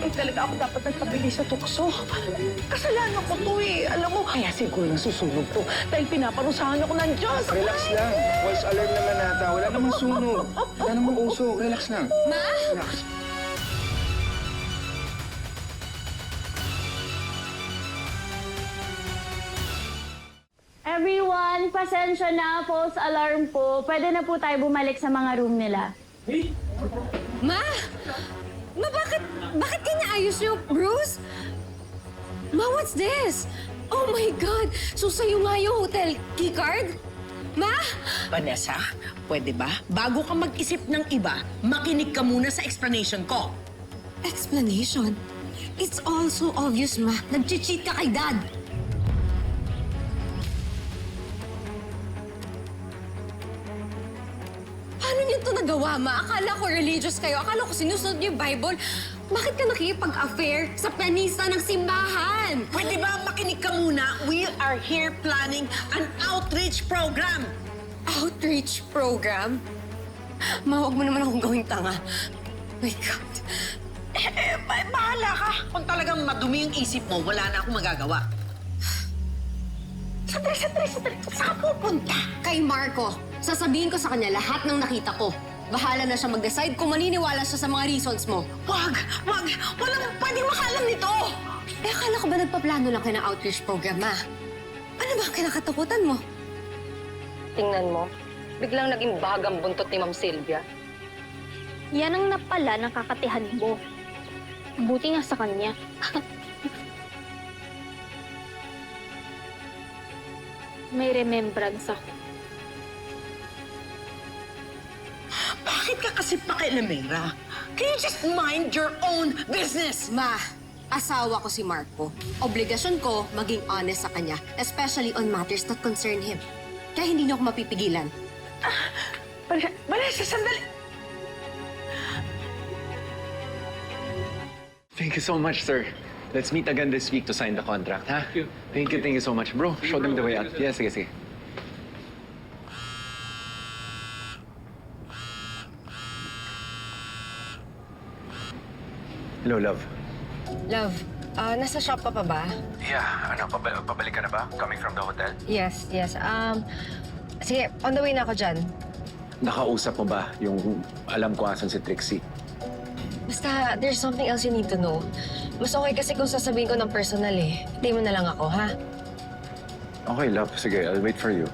Hindi talaga ako dapat nagpabili sa tukso. Kasalanan ko to eh. Alam mo, kaya siguro nasusunog to. Dahil pinaparusahan ako ng Diyos. Relax lang. False alarm naman nata. Wala namang sunog. Wala namang usok. Relax lang. Ma? Relax. Everyone, pasensya na, false alarm po. Pwede na po tayo bumalik sa mga room nila. Ma? Ma, bakit kinaayos niyo, Bruce? Ma, what's this? Oh my God! So sa'yo nga yung hotel keycard? Ma? Vanessa, pwede ba? Bago ka mag-isip ng iba, makinig ka muna sa explanation ko. Explanation? It's all so obvious, Ma. Nag-cheat ka kay Dad. Paano niyo ito nagawa, Ma? Akala ko religious kayo. Akala ko sinusunod niyo yung Bible. Bakit ka nakikipag-affair sa pianista ng simbahan? Pwede ba makinig ka muna? We are here planning an outreach program. Outreach program? Ma, huwag mo naman akong gawing tanga. My God. Bahala ka. Kung talagang madumi yung isip mo, wala na akong magagawa. Sandali. Saan pupunta? Kay Marco. Sasabihin ko sa kanya lahat ng nakita ko. Bahala na siya mag-decide kung maniniwala siya sa mga reasons mo. Wag! Walang pwedeng makalam nito! Eh, akala ko ba nagpaplano lang kayo ng outreach program, Ma? Ano ba ang kinakatakutan mo? Tingnan mo, biglang naging bagang buntot ni Ma'am Sylvia. Yan ang napala ng kakatihan mo. Buti nga sa kanya. May remembrance ako. Bakit ka kasi pakialamera? Can you just mind your own business? Ma, asawa ko si Marco. Obligasyon ko maging honest sa kanya, especially on matters that concern him. Kaya hindi niyo ako mapipigilan. Vanessa, sandali! Thank you so much, sir. Let's meet again this week to sign the contract, ha? Thank you so much. Bro, show them the way out. Yes, sige. Hello, love. Love, nasa shop ka pa ba? Yeah, pabalik ka na ba? Coming from the hotel? Yes. Sige, on the way na ako dyan. Nakausap mo ba yung alam ko asan si Trixie? Basta, there's something else you need to know. Mas okay kasi kung sasabihin ko ng personal eh. Hindi mo na lang ako, ha? Okay, love. Sige, I'll wait for you.